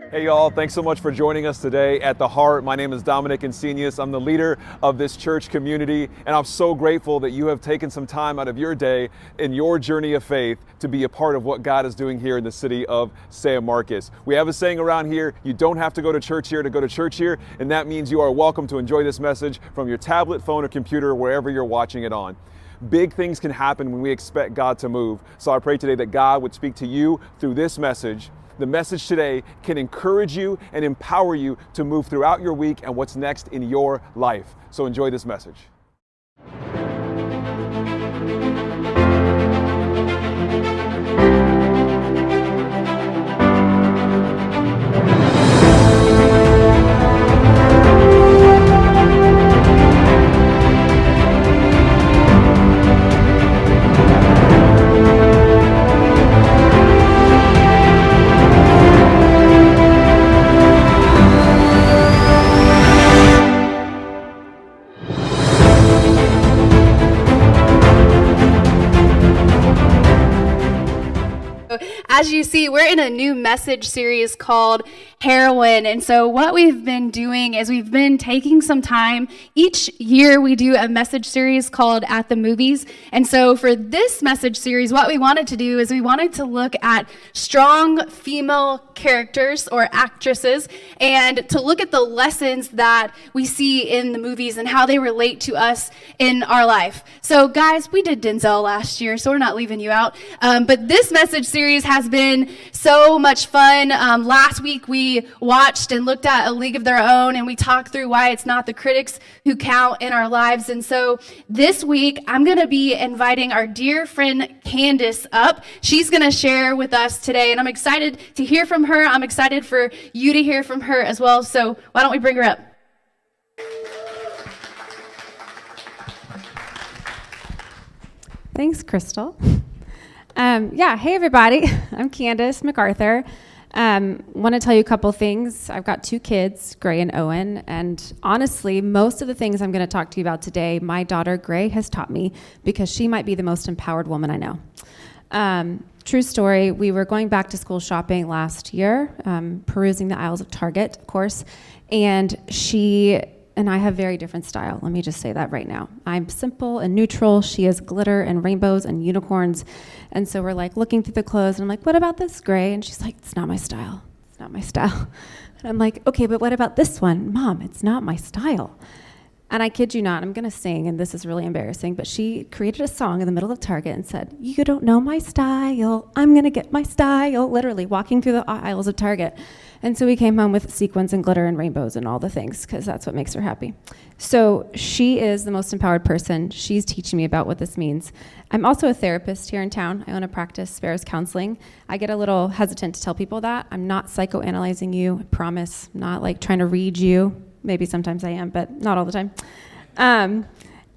Hey y'all, thanks so much for joining us today at The Heart. My name is Dominic Insenius. I'm the leader of this church community, and I'm so grateful that you have taken some time out of your day in your journey of faith to be a part of what God is doing here in the city of San Marcos. We have a saying around here, you don't have to go to church here to go to church here, and that means you are welcome to enjoy this message from your tablet, phone, or computer, wherever you're watching it on. Big things can happen when we expect God to move. So I pray today that God would speak to you through this message. The message today can encourage you and empower you to move throughout your week and what's next in your life. So enjoy this message. As you see, we're in a new message series called Heroine. And so what we've been doing is we've been taking some time. Each year we do a message series called At the Movies. And so for this message series, what we wanted to do is we wanted to look at strong female characters or actresses and to look at the lessons that we see in the movies and how they relate to us in our life. So guys, we did Denzel last year, so we're not leaving you out. But this message series has been so much fun. Last week we watched and looked at A League of Their Own, and we talked through why it's not the critics who count in our lives. And so this week I'm going to be inviting our dear friend Candace up. She's going to share with us today, and I'm excited to hear from her. I'm excited for you to hear from her as well. So why don't we bring her up? Thanks, Crystal. Hey everybody, I'm Candace MacArthur. Want to tell you a couple things. I've got 2 kids, Gray and Owen, and honestly, most of the things I'm going to talk to you about today, my daughter Gray has taught me because she might be the most empowered woman I know. True story, we were going back to school shopping last year, perusing the aisles of Target, of course, and she and I have very different style. Let me just say that right now. I'm simple and neutral. She has glitter and rainbows and unicorns. And so we're like looking through the clothes and I'm like, what about this gray? And she's like, it's not my style. It's not my style. And I'm like, okay, but what about this one? Mom, it's not my style. And I kid you not, I'm gonna sing, and this is really embarrassing, but she created a song in the middle of Target and said, you don't know my style, I'm gonna get my style, literally walking through the aisles of Target. And so we came home with sequins and glitter and rainbows and all the things, because that's what makes her happy. So she is the most empowered person. She's teaching me about what this means. I'm also a therapist here in town. I own a practice, Sparrows Counseling. I get a little hesitant to tell people that. I'm not psychoanalyzing you, I promise. I'm not like trying to read you. Maybe sometimes I am, but not all the time.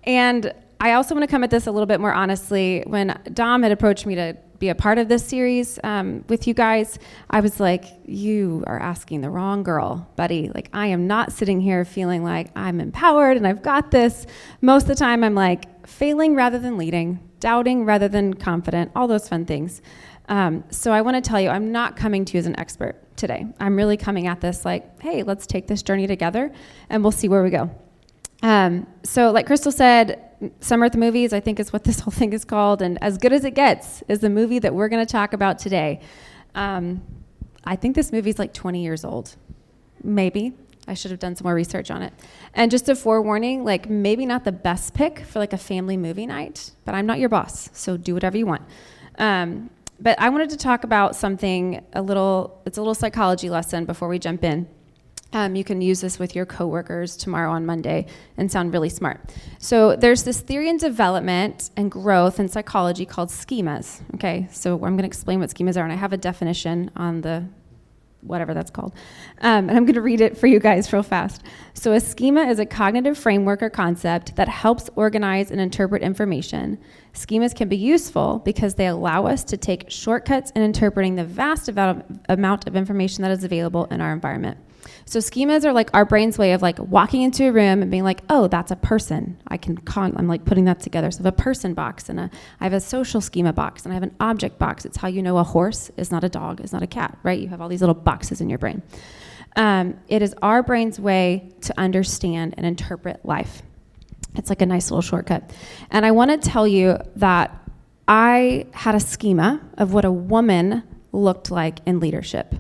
And I also want to come at this a little bit more honestly. When Dom had approached me to be a part of this series with you guys, I was like, you are asking the wrong girl, buddy. Like, I am not sitting here feeling like I'm empowered and I've got this. Most of the time I'm like failing rather than leading, doubting rather than confident, all those fun things. So I want to tell you, I'm not coming to you as an expert today. I'm really coming at this like, hey, let's take this journey together and we'll see where we go. So like Crystal said, Summer at the Movies, I think is what this whole thing is called, and As Good as It Gets is the movie that we're going to talk about today. I think this movie's like 20 years old, maybe. I should have done some more research on it. And just a forewarning, like maybe not the best pick for like a family movie night, but I'm not your boss, so do whatever you want. But I wanted to talk about something it's a little psychology lesson before we jump in. You can use this with your coworkers tomorrow on Monday and sound really smart. So there's this theory in development and growth in psychology called schemas, okay? So I'm gonna explain what schemas are, and I have a definition on the whatever that's called. And I'm gonna read it for you guys real fast. So a schema is a cognitive framework or concept that helps organize and interpret information. Schemas can be useful because they allow us to take shortcuts in interpreting the vast amount of information that is available in our environment. So schemas are like our brain's way of like walking into a room and being like, oh, that's a person. I'm like putting that together. So I have a person box and I have a social schema box and I have an object box. It's how you know a horse is not a dog, is not a cat, right? You have all these little boxes in your brain. It is our brain's way to understand and interpret life. It's like a nice little shortcut. And I want to tell you that I had a schema of what a woman looked like in leadership,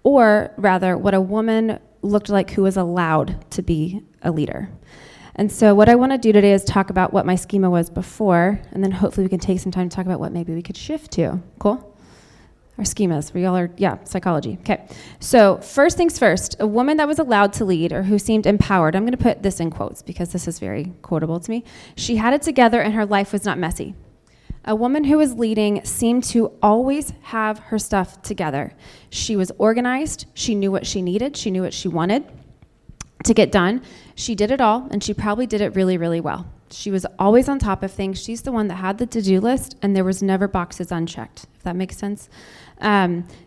or rather what a woman looked like who was allowed to be a leader. And so what I want to do today is talk about what my schema was before, and then hopefully we can take some time to talk about what maybe we could shift to. Cool? Our schemas, we all are, psychology. Okay, so first things first, a woman that was allowed to lead or who seemed empowered, I'm gonna put this in quotes because this is very quotable to me. She had it together and her life was not messy. A woman who was leading seemed to always have her stuff together. She was organized, she knew what she needed, she knew what she wanted to get done. She did it all, and she probably did it really, really well. She was always on top of things. She's the one that had the to-do list, and there was never boxes unchecked, if that makes sense.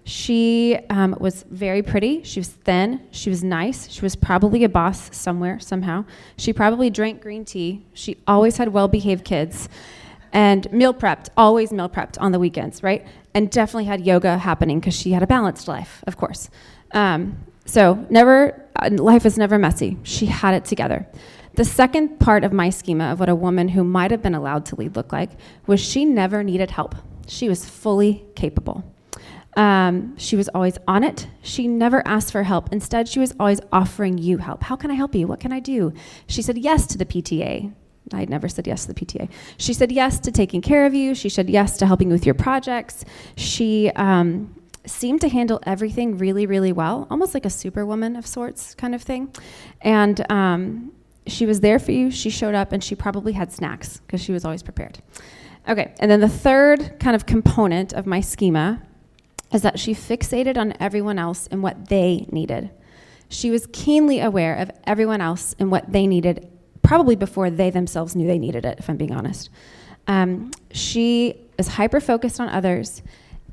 She was very pretty. She was thin. She was nice. She was probably a boss somewhere, somehow. She probably drank green tea. She always had well-behaved kids. And always meal prepped on the weekends, right? And definitely had yoga happening because she had a balanced life, of course. Life is never messy. She had it together. The second part of my schema of what a woman who might have been allowed to lead looked like was she never needed help. She was fully capable. She was always on it. She never asked for help. Instead, she was always offering you help. How can I help you? What can I do? She said yes to the PTA. I had never said yes to the PTA. She said yes to taking care of you. She said yes to helping with your projects. She seemed to handle everything really, really well, almost like a superwoman of sorts kind of thing. And she was there for you. She showed up, and she probably had snacks because she was always prepared. Okay, and then the third kind of component of my schema is that she fixated on everyone else and what they needed. She was keenly aware of everyone else and what they needed, probably before they themselves knew they needed it, if I'm being honest. She is hyper-focused on others,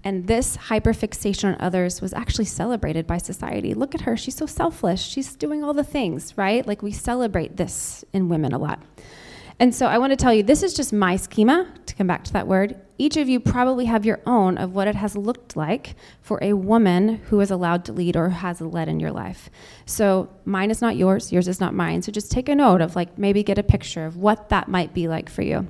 and this hyper-fixation on others was actually celebrated by society. Look at her, she's so selfless. She's doing all the things, right? Like, we celebrate this in women a lot. And so I want to tell you, this is just my schema, to come back to that word. Each of you probably have your own of what it has looked like for a woman who is allowed to lead or has led in your life. So mine is not yours is not mine. So just take a note of, like, maybe get a picture of what that might be like for you.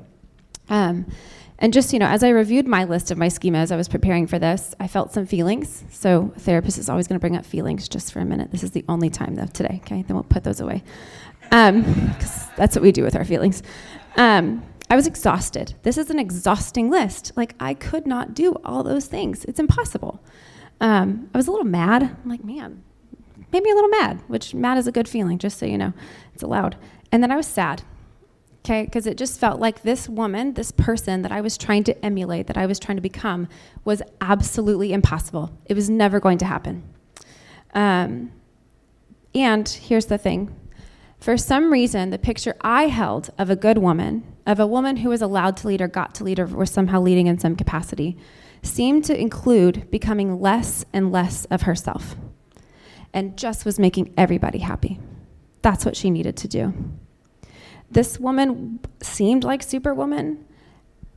And just, as I reviewed my list of my schema as I was preparing for this, I felt some feelings. So a therapist is always going to bring up feelings just for a minute. This is the only time, though, today, okay? Then we'll put those away. Because that's what we do with our feelings. I was exhausted. This is an exhausting list. Like, I could not do all those things. It's impossible. I was a little mad. I'm like, man, maybe a little mad, which mad is a good feeling, just so you know. It's allowed. And then I was sad, okay? Because it just felt like this woman, this person that I was trying to emulate, that I was trying to become, was absolutely impossible. It was never going to happen. And here's the thing. For some reason, the picture I held of a good woman, of a woman who was allowed to lead or got to lead or was somehow leading in some capacity, seemed to include becoming less and less of herself and just was making everybody happy. That's what she needed to do. This woman seemed like Superwoman,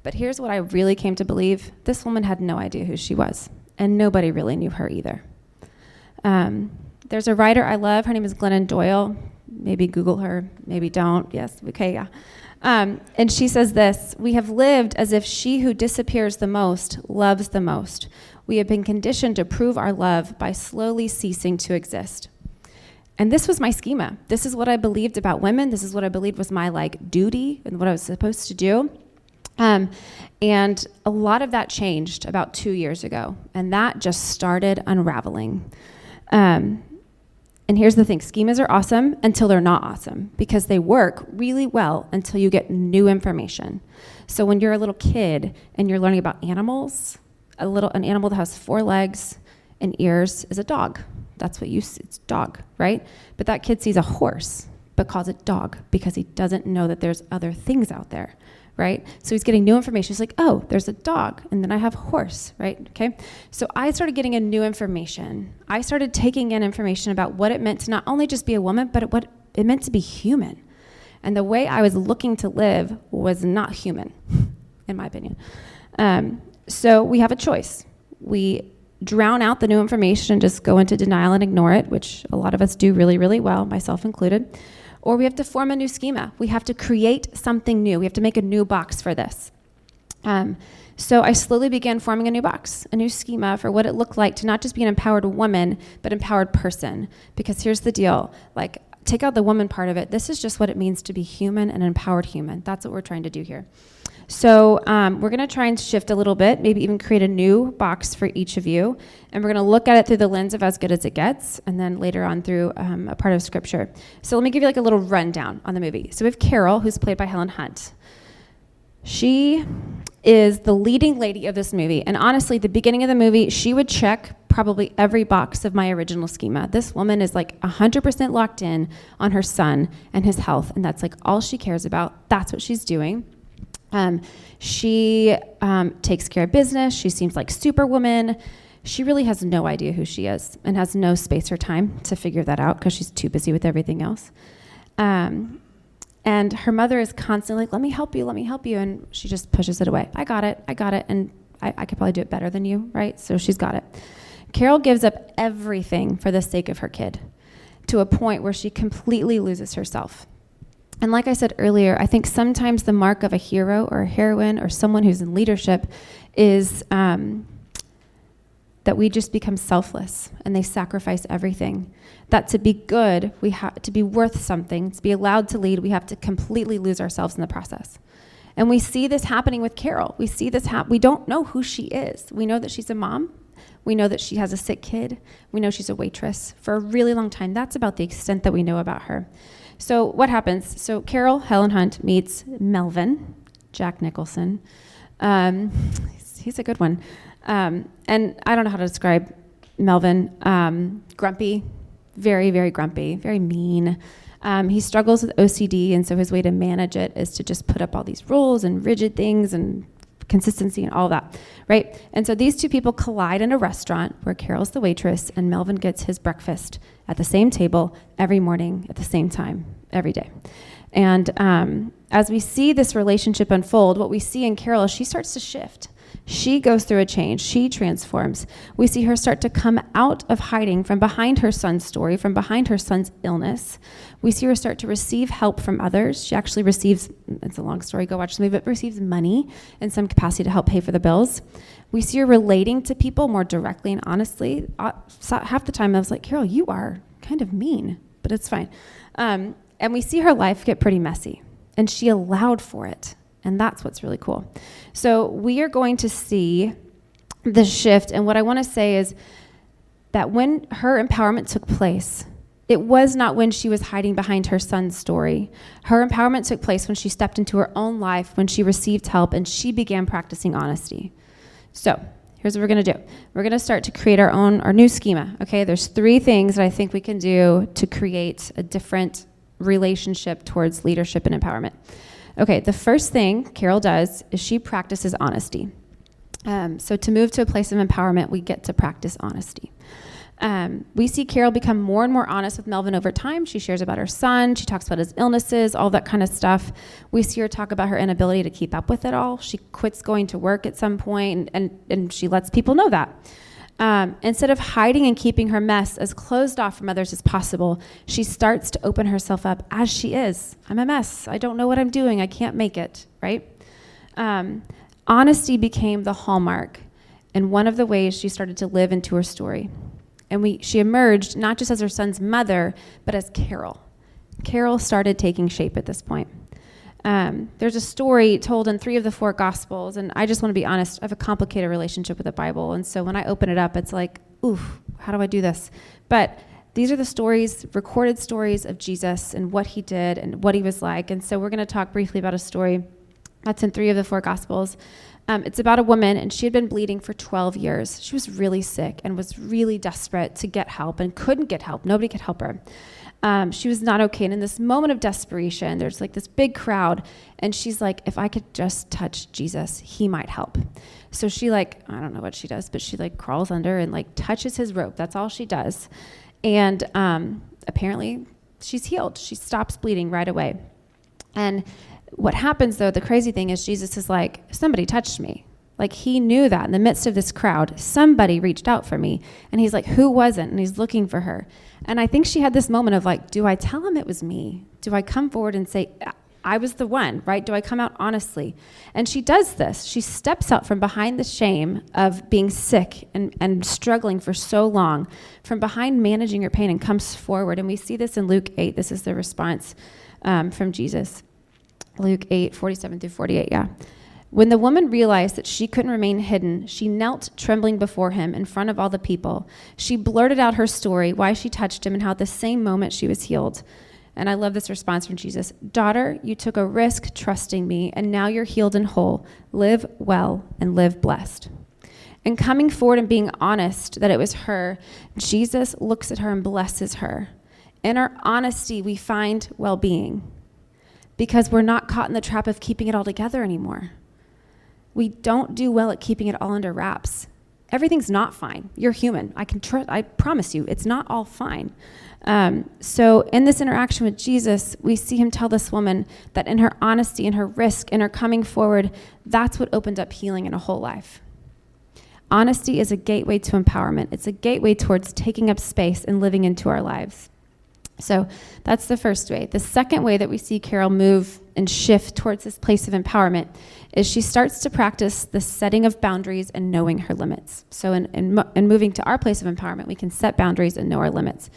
but here's what I really came to believe. This woman had no idea who she was, and nobody really knew her either. There's a writer I love. Her name is Glennon Doyle. Maybe Google her, maybe don't. Yes, okay, yeah. And she says this: we have lived as if she who disappears the most loves the most. We have been conditioned to prove our love by slowly ceasing to exist. And this was my schema. This is what I believed about women. This is what I believed was my duty and what I was supposed to do. And a lot of that changed about 2 years ago, and that just started unraveling. And here's the thing, schemas are awesome until they're not awesome, because they work really well until you get new information. So when you're a little kid and you're learning about animals, an animal that has 4 legs and ears is a dog. That's what it's dog, right? But that kid sees a horse but calls it dog because he doesn't know that there's other things out there, right? So he's getting new information. He's like, oh, there's a dog, and then I have a horse, right? Okay. So I started getting a new information. I started taking in information about what it meant to not only just be a woman, but what it meant to be human. And the way I was looking to live was not human, in my opinion. So we have a choice. We drown out the new information and just go into denial and ignore it, which a lot of us do really, really well, myself included. Or we have to form a new schema. We have to create something new. We have to make a new box for this. So I slowly began forming a new box, a new schema for what it looked like to not just be an empowered woman, but empowered person. Because here's the deal, like, take out the woman part of it. This is just what it means to be human and an empowered human. That's what we're trying to do here. So we're going to try and shift a little bit, maybe even create a new box for each of you. And we're going to look at it through the lens of as good as it gets, and then later on through a part of Scripture. So let me give you like a little rundown on the movie. So we have Carol, who's played by Helen Hunt. She is the leading lady of this movie. And honestly, the beginning of the movie, she would check probably every box of my original schema. This woman is like 100% locked in on her son and his health, and that's like all she cares about. That's what she's doing. She takes care of business. She seems like Superwoman. She really has no idea who she is and has no space or time to figure that out because she's too busy with everything else. And her mother is constantly like, let me help you. And she just pushes it away. I got it. And I could probably do it better than you, right? So she's got it. Carol gives up everything for the sake of her kid to a point where she completely loses herself. And like I said earlier, I think sometimes the mark of a hero or a heroine or someone who's in leadership is that we just become selfless and they sacrifice everything. That to be good, we have to be worth something, to be allowed to lead, we have to completely lose ourselves in the process. And we see this happening with Carol. We see this we don't know who she is. We know that she's a mom. We know that she has a sick kid. We know she's a waitress for a really long time. That's about the extent that we know about her. So what happens? So Carol, Helen Hunt, meets Melvin, Jack Nicholson. He's a good one. And I don't know how to describe Melvin. Grumpy, very, very grumpy, very mean. He struggles with OCD, and so his way to manage it is to just put up all these rules and rigid things and consistency and all that, right? And so these two people collide in a restaurant where Carol's the waitress and Melvin gets his breakfast at the same table every morning at the same time, every day. And as we see this relationship unfold, what we see in Carol is she starts to shift. She goes through a change. She transforms. We see her start to come out of hiding from behind her son's story, from behind her son's illness. We see her start to receive help from others. She actually receives, it's a long story, go watch the movie, but receives money in some capacity to help pay for the bills. We see her relating to people more directly and honestly. Half the time I was like, Carol, you are kind of mean, but it's fine. And we see her life get pretty messy, and she allowed for it. And that's what's really cool. So we are going to see the shift. And what I want to say is that when her empowerment took place, it was not when she was hiding behind her son's story. Her empowerment took place when she stepped into her own life, when she received help, and she began practicing honesty. So here's what we're going to do. We're going to start to create our new schema. Okay, there's 3 things that I think we can do to create a different relationship towards leadership and empowerment. Okay, the first thing Carol does is she practices honesty. So to move to a place of empowerment, we get to practice honesty. We see Carol become more and more honest with Melvin over time. She shares about her son. She talks about his illnesses, all that kind of stuff. We see her talk about her inability to keep up with it all. She quits going to work at some point, and she lets people know that. Instead of hiding and keeping her mess as closed off from others as possible, she starts to open herself up as she is. I'm a mess. I don't know what I'm doing. I can't make it, right? Honesty became the hallmark and one of the ways she started to live into her story. And she emerged not just as her son's mother, but as Carol. Carol started taking shape at this point. There's a story told in 3 of the 4 Gospels, and I just want to be honest, I have a complicated relationship with the Bible, and so when I open it up, it's like, oof, how do I do this? But these are the stories, recorded stories of Jesus and what he did and what he was like, and so we're going to talk briefly about a story that's in 3 of the 4 Gospels. It's about a woman, and she had been bleeding for 12 years. She was really sick and was really desperate to get help and couldn't get help. Nobody could help her. She was not okay. And in this moment of desperation, there's like this big crowd. And she's like, if I could just touch Jesus, he might help. So she like, I don't know what she does, but she like crawls under and like touches his robe. That's all she does. And apparently she's healed. She stops bleeding right away. And what happens though, the crazy thing is Jesus is like, somebody touched me. Like he knew that in the midst of this crowd, somebody reached out for me. And he's like, who wasn't? And he's looking for her. And I think she had this moment of like, do I tell him it was me? Do I come forward and say, I was the one, right? Do I come out honestly? And she does this. She steps out from behind the shame of being sick and struggling for so long, from behind managing her pain, and comes forward. And we see this in Luke 8. This is the response from Jesus. Luke 8, 47 through 48, yeah. When the woman realized that she couldn't remain hidden, she knelt trembling before him in front of all the people. She blurted out her story, why she touched him, and how at the same moment she was healed. And I love this response from Jesus. Daughter, you took a risk trusting me, and now you're healed and whole. Live well and live blessed. And coming forward and being honest that it was her, Jesus looks at her and blesses her. In our honesty, we find well-being because we're not caught in the trap of keeping it all together anymore. We don't do well at keeping it all under wraps. Everything's not fine. You're human. I promise you, it's not all fine. So in this interaction with Jesus, we see him tell this woman that in her honesty, in her risk, in her coming forward, that's what opened up healing in a whole life. Honesty is a gateway to empowerment. It's a gateway towards taking up space and living into our lives. So that's the first way. The second way that we see Carol move and shift towards this place of empowerment is she starts to practice the setting of boundaries and knowing her limits. So in moving to our place of empowerment, we can set boundaries and know our limits.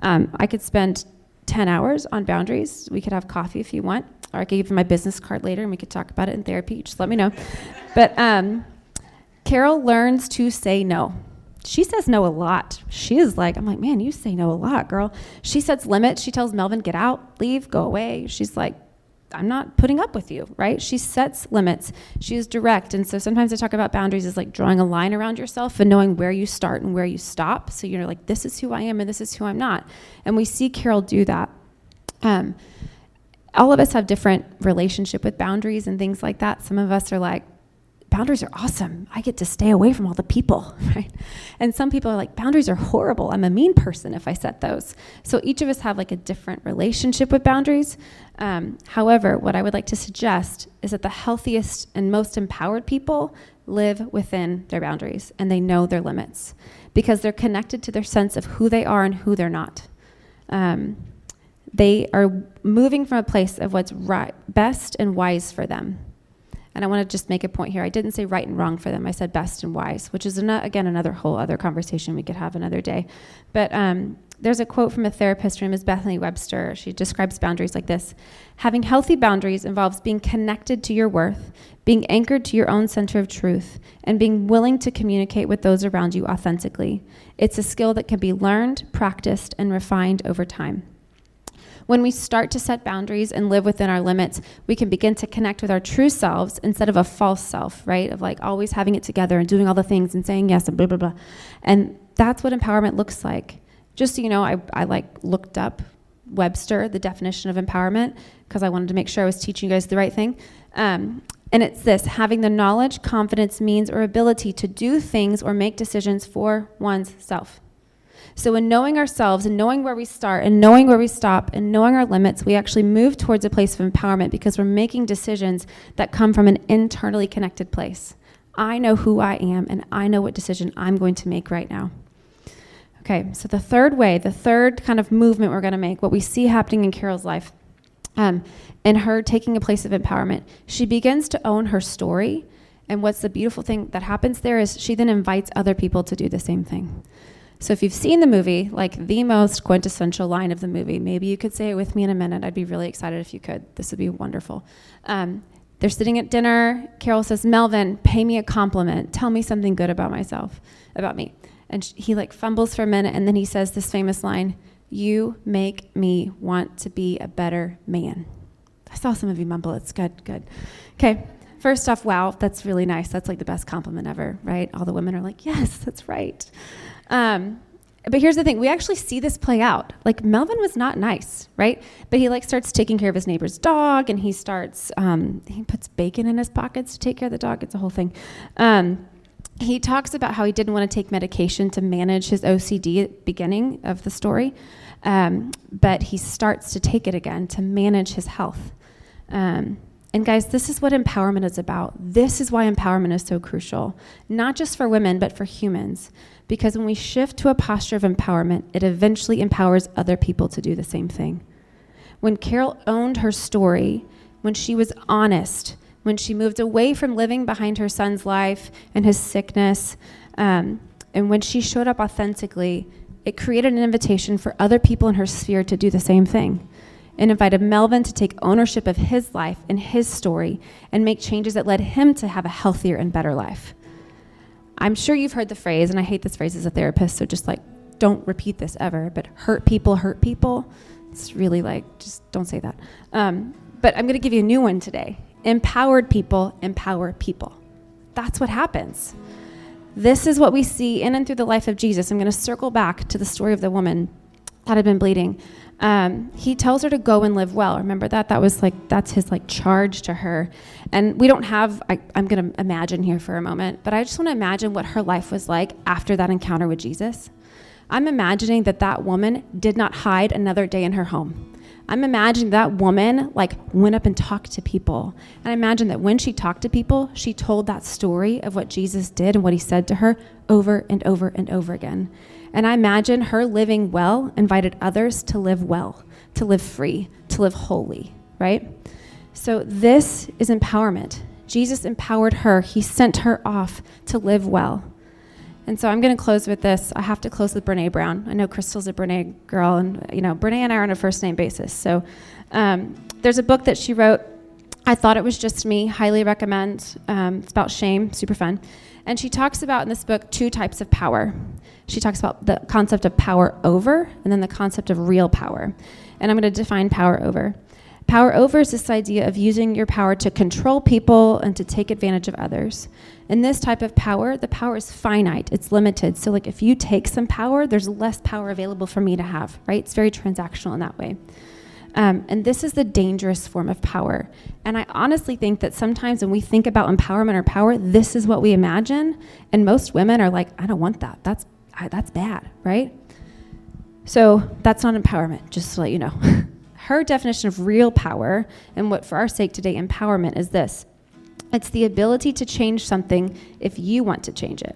I could spend 10 hours on boundaries. We could have coffee if you want, or I could give you my business card later and we could talk about it in therapy. Just let me know. But Carol learns to say no. She says no a lot. She is like, I'm like, man, you say no a lot, girl. She sets limits. She tells Melvin, get out, leave, go away. She's like, I'm not putting up with you, right? She sets limits. She is direct. And so sometimes I talk about boundaries as like drawing a line around yourself and knowing where you start and where you stop. So you're like, this is who I am and this is who I'm not. And we see Carol do that. All of us have different relationship with boundaries and things like that. Some of us are like, boundaries are awesome. I get to stay away from all the people, right? And some people are like, boundaries are horrible. I'm a mean person if I set those. So each of us have like a different relationship with boundaries. However, what I would like to suggest is that the healthiest and most empowered people live within their boundaries and they know their limits because they're connected to their sense of who they are and who they're not. They are moving from a place of what's right, best and wise for them. And I want to just make a point here. I didn't say right and wrong for them. I said best and wise, which is, again, another whole other conversation we could have another day. But there's a quote from a therapist. Her name is Bethany Webster. She describes boundaries like this. Having healthy boundaries involves being connected to your worth, being anchored to your own center of truth, and being willing to communicate with those around you authentically. It's a skill that can be learned, practiced, and refined over time. When we start to set boundaries and live within our limits, we can begin to connect with our true selves instead of a false self, right? Of like always having it together and doing all the things and saying yes and blah, blah, blah. And that's what empowerment looks like. Just so you know, I like looked up Webster, the definition of empowerment, because I wanted to make sure I was teaching you guys the right thing. And it's this: having the knowledge, confidence, means, or ability to do things or make decisions for one's self. So in knowing ourselves and knowing where we start and knowing where we stop and knowing our limits, we actually move towards a place of empowerment because we're making decisions that come from an internally connected place. I know who I am and I know what decision I'm going to make right now. Okay, so the third way, the third kind of movement we're going to make, what we see happening in Carol's life, and her taking a place of empowerment, she begins to own her story. And what's the beautiful thing that happens there is she then invites other people to do the same thing. So if you've seen the movie, like the most quintessential line of the movie, maybe you could say it with me in a minute. I'd be really excited if you could. This would be wonderful. They're sitting at dinner. Carol says, Melvin, pay me a compliment. Tell me something good about myself, about me. And he like fumbles for a minute, and then he says this famous line, you make me want to be a better man. I saw some of you mumble. It's good, good. Okay, first off, wow, that's really nice. That's like the best compliment ever, right? All the women are like, yes, that's right. But here's the thing, we actually see this play out. Like, Melvin was not nice, right? But he like starts taking care of his neighbor's dog, and he starts, he puts bacon in his pockets to take care of the dog. It's a whole thing. He talks about how he didn't want to take medication to manage his OCD at the beginning of the story. But he starts to take it again to manage his health. And guys, this is what empowerment is about. This is why empowerment is so crucial, not just for women, but for humans. Because when we shift to a posture of empowerment, it eventually empowers other people to do the same thing. When Carol owned her story, when she was honest, when she moved away from living behind her son's life and his sickness, and when she showed up authentically, it created an invitation for other people in her sphere to do the same thing. And invited Melvin to take ownership of his life and his story and make changes that led him to have a healthier and better life. I'm sure you've heard the phrase, and I hate this phrase as a therapist, so just like, don't repeat this ever, but hurt people. It's really like, just don't say that. But I'm gonna give you a new one today. Empowered people empower people. That's what happens. This is what we see in and through the life of Jesus. I'm gonna circle back to the story of the woman that had been bleeding. He tells her to go and live well. Remember that? That's his like charge to her. And we don't have, I'm going to imagine here for a moment, but I just want to imagine what her life was like after that encounter with Jesus. I'm imagining that woman did not hide another day in her home. I'm imagining that woman like went up and talked to people. And I imagine that when she talked to people, she told that story of what Jesus did and what he said to her over and over and over again. And I imagine her living well invited others to live well, to live free, to live holy, right? So this is empowerment. Jesus empowered her. He sent her off to live well. And so I'm going to close with this. I have to close with Brene Brown. I know Crystal's a Brene girl, and Brene and I are on a first name basis. So there's a book that she wrote. I thought it was just me. Highly recommend. It's about shame. Super fun. And she talks about in this book 2 types of power. She talks about the concept of power over and then the concept of real power. And I'm going to define power over. Power over is this idea of using your power to control people and to take advantage of others. In this type of power, the power is finite. It's limited. So like if you take some power, there's less power available for me to have, right? It's very transactional in that way. And this is the dangerous form of power. And I honestly think that sometimes when we think about empowerment or power, this is what we imagine. And most women are like, I don't want that. That's bad, right? So that's not empowerment, just to let you know. Her definition of real power, and what for our sake today, empowerment, is this. It's the ability to change something if you want to change it.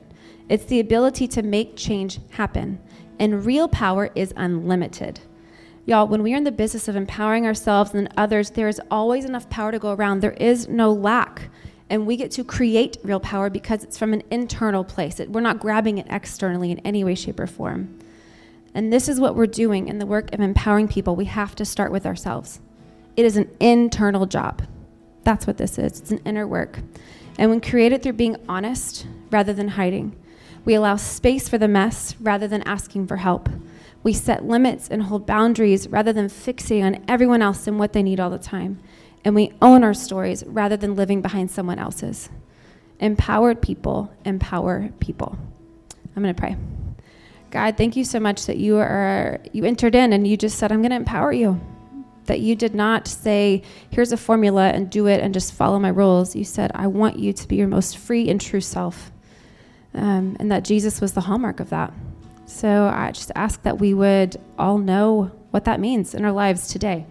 It's the ability to make change happen. And real power is unlimited. Y'all, when we are in the business of empowering ourselves and others, there is always enough power to go around. There is no lack. And we get to create real power because it's from an internal place. We're not grabbing it externally in any way, shape, or form. And this is what we're doing in the work of empowering people. We have to start with ourselves. It is an internal job. That's what this is. It's an inner work. And when created through being honest rather than hiding, we allow space for the mess rather than asking for help. We set limits and hold boundaries rather than fixating on everyone else and what they need all the time. And we own our stories rather than living behind someone else's. Empowered people empower people. I'm going to pray. God, thank you so much that you entered in and you just said, I'm going to empower you. That you did not say, here's a formula and do it and just follow my rules. You said, I want you to be your most free and true self. And that Jesus was the hallmark of that. So I just ask that we would all know what that means in our lives today.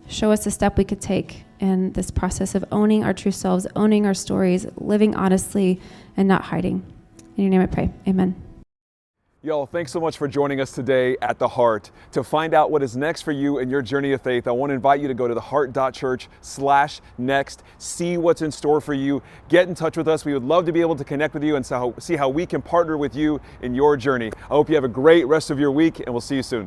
Show us a step we could take in this process of owning our true selves, owning our stories, living honestly, and not hiding. In your name I pray, amen. Y'all, thanks so much for joining us today at The Heart. To find out what is next for you in your journey of faith, I want to invite you to go to theheart.church/next, see what's in store for you, get in touch with us. We would love to be able to connect with you and see how we can partner with you in your journey. I hope you have a great rest of your week, and we'll see you soon.